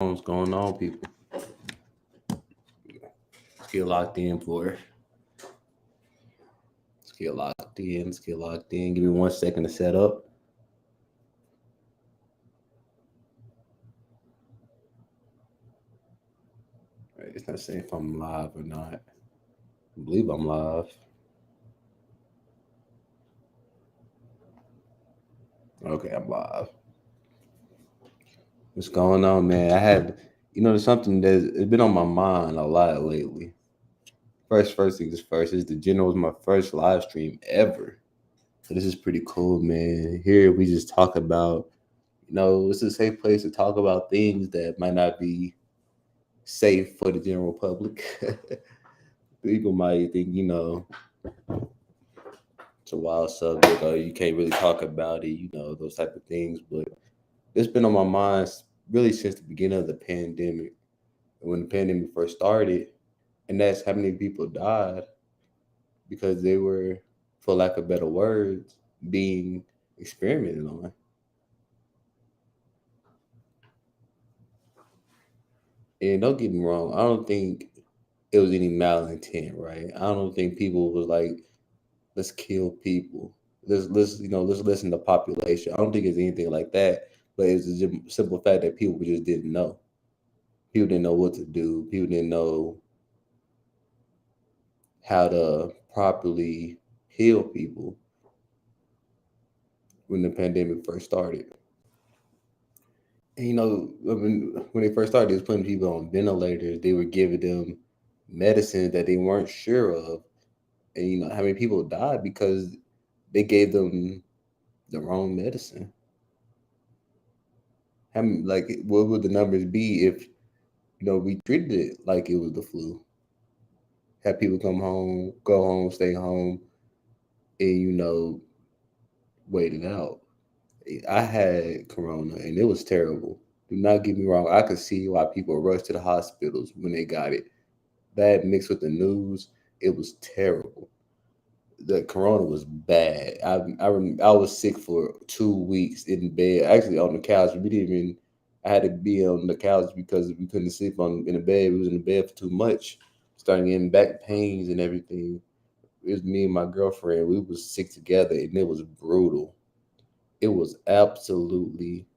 What's going on, people? Let's get locked in for. Let's get locked in. Let's get locked in. Give me 1 second to set up. All right, it's not saying if I'm live or not. I believe I'm live. Okay, I'm live. What's going on, man? There's something that's it's been on my mind a lot lately. First things first. Is the general was my first live stream ever. So this is pretty cool, man. Here we just talk about, it's a safe place to talk about things that might not be safe for the general public. People might think, it's a wild subject or you can't really talk about it, those type of things. But it's been on my mind really since the beginning of the pandemic. When the pandemic first started, and that's how many people died because they were, for lack of better words, being experimented on. And don't get me wrong, I don't think it was any malintent, right? I don't think people was like, let's kill people. Let's listen to population. I don't think it's anything like that. But it's a simple fact that people just didn't know. People didn't know what to do. People didn't know how to properly heal people when the pandemic first started. And when they first started, they was putting people on ventilators. They were giving them medicines that they weren't sure of. And how many people died because they gave them the wrong medicine. What would the numbers be if we treated it like it was the flu? Have people come home, go home, stay home, and wait it out. I had corona and it was terrible. Do not get me wrong. I could see why people rushed to the hospitals when they got it. That mixed with the news, it was terrible. The corona was bad. I was sick for 2 weeks in bed, actually on the couch. We didn't even. I had to be on the couch because we couldn't sleep in the bed. We was in the bed for too much, starting getting back pains and everything. It was me and my girlfriend. We was sick together, and it was brutal. It was absolutely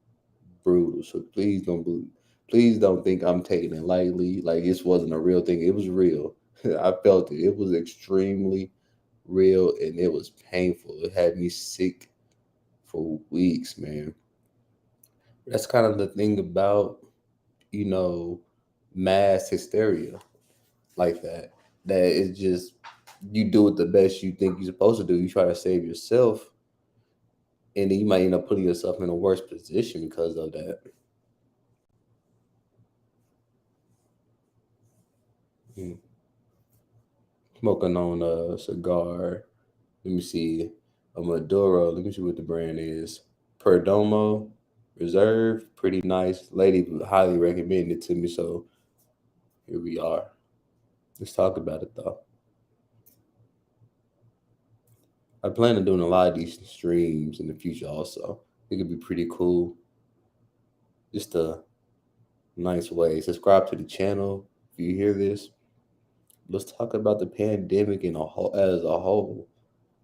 brutal. So please don't think I'm taking it lightly. Like this wasn't a real thing. It was real. I felt it. It was extremely real and it was painful. It had me sick for weeks, man. That's kind of the thing about, you know, mass hysteria like that. That is just you do it the best you think you're supposed to do. You try to save yourself, and then you might end up putting yourself in a worse position because of that. Mm. Smoking on a cigar. Let me see. A Maduro. Let me see what the brand is. Perdomo Reserve. Pretty nice. Lady highly recommended it to me. So here we are. Let's talk about it though. I plan on doing a lot of these streams in the future also. It could be pretty cool. Just a nice way. Subscribe to the channel if you hear this. Let's talk about the pandemic as a whole.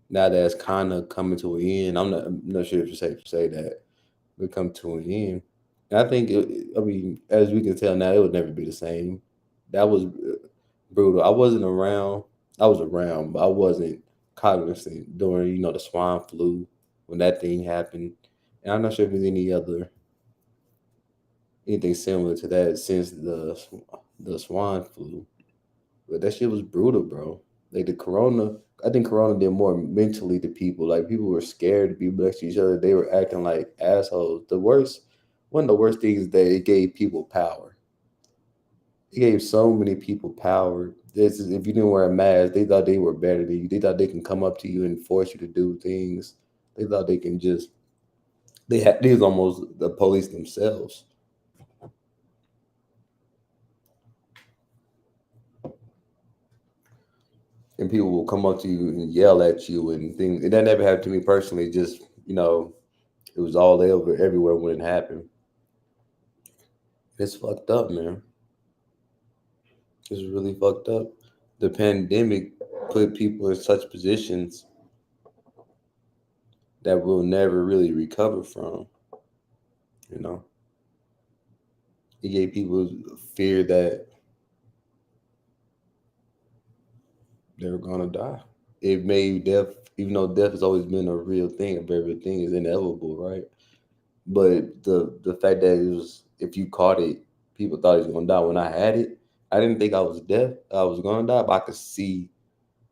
Now that it's kind of coming to an end, I'm not sure if it's safe to say that we come to an end. And I think, as we can tell now, it would never be the same. That was brutal. I wasn't around. I was around, but I wasn't cognizant during, the swine flu when that thing happened. And I'm not sure if there's anything similar to that since the swine flu. But that shit was brutal, bro. Like the corona, I think corona did more mentally to people. Like people were scared to be next to each other. They were acting like assholes. One of the worst things is that it gave people power. It gave so many people power. If you didn't wear a mask, they thought they were better than you. They thought they can come up to you and force you to do things. They thought they can just. They was almost the police themselves. And people will come up to you and yell at you and things. And that never happened to me personally. Just it was all over everywhere when it happened. It's fucked up, man. It's really fucked up. The pandemic put people in such positions that we'll never really recover from. You know, it gave people fear that they were gonna die. It made death, even though death has always been a real thing, a very real thing, is inevitable, right? But the fact that it was, if you caught it, people thought he was gonna die. When I had it, I didn't think I was deaf. I was gonna die, but I could see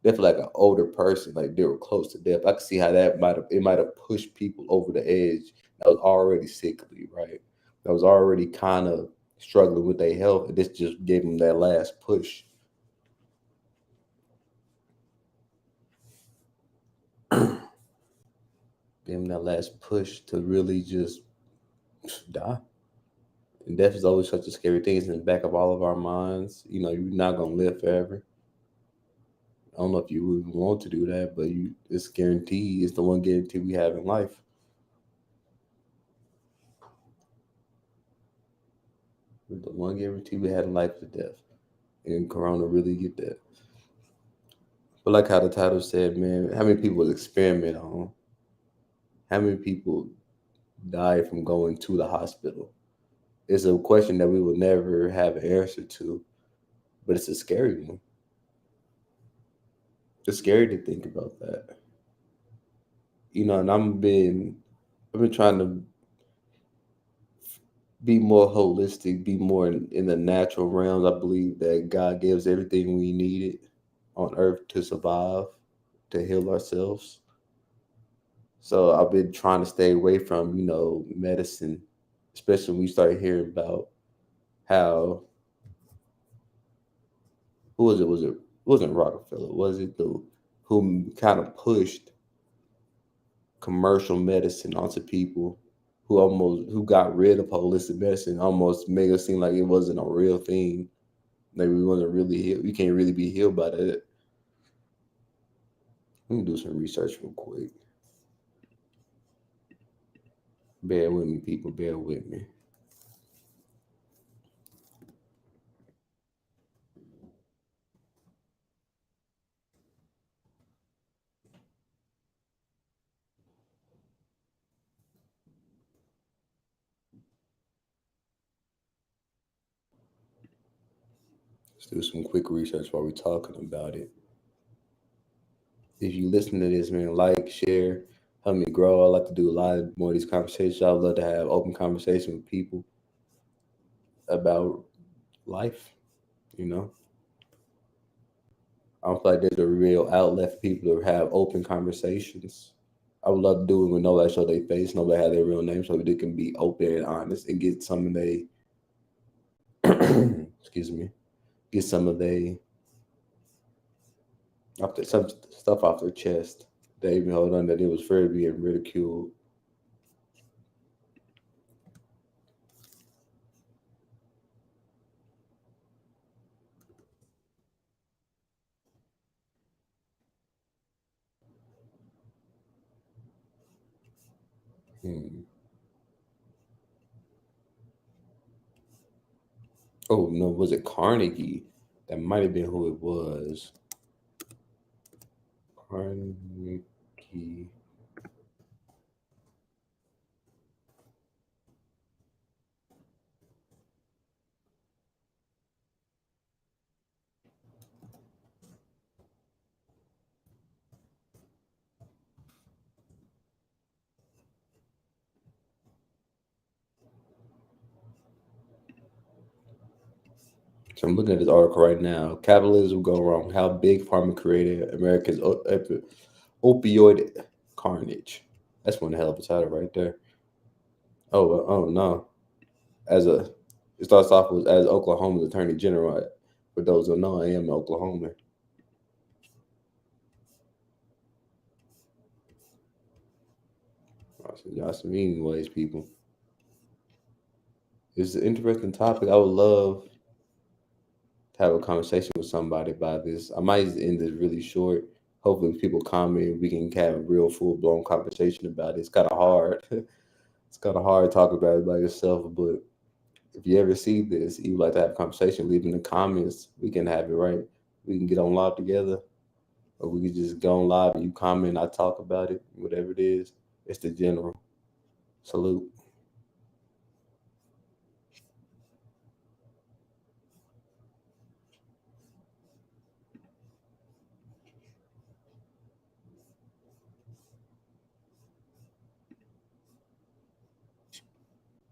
definitely like an older person, like they were close to death. I could see how that might have pushed people over the edge. That was already sickly, right? That was already kind of struggling with their health, and this just gave them that last push. Gave them that last push to really just die. And death is always such a scary thing. It's in the back of all of our minds. You know, you're not gonna live forever. I don't know if you would want to do that, but it's guaranteed. It's the one guarantee we have in life. The one guarantee we had in life is death. And Corona really get that. But like how the title said, man, how many people was experiment on? How many people died from going to the hospital? It's a question that we will never have an answer to, but it's a scary one. It's scary to think about that. You know, and I've been trying to be more holistic, be more in the natural realms. I believe that God gives everything we needed on earth to survive, to heal ourselves. So I've been trying to stay away from, medicine, especially when we start hearing about how, who was it? It wasn't Rockefeller, was it the who kind of pushed commercial medicine onto people, who got rid of holistic medicine, almost made it seem like it wasn't a real thing. Like we wasn't really healed. We can't really be healed by that. Let me do some research real quick. Bear with me, people. Bear with me. Let's do some quick research while we're talking about it. If you listen to this, man, like, share, help me grow. I like to do a lot more of these conversations. I would love to have open conversation with people about life. You know, I don't feel like there's a real outlet for people to have open conversations. I would love to do it with nobody show their face, nobody have their real name, so they can be open and honest and get some of they, excuse me, get some of they some stuff off their chest. They even hold on that it was fair to being ridiculed. Hmm. Oh no, was it Carnegie? That might have been who it was. Carnegie. So I'm looking at this article right now. Capitalism go wrong. How big pharma created America's opioid carnage. That's one hell of a title right there. Oh no. As a It starts off with as Oklahoma's Attorney General. For those who know, I am Oklahoma. Y'all some meaning ways, people. It's an interesting topic. I would love to have a conversation with somebody about this. I might just end this really short. Hopefully, people comment. We can have a real full blown conversation about it. It's kind of hard. It's kind of hard to talk about it by yourself, but If you ever see this, you would like to have a conversation, leave in the comments. We can have it, right. We can get on live together, or we could just go on live and you comment, I talk about it, whatever it is. It's the general. Salute.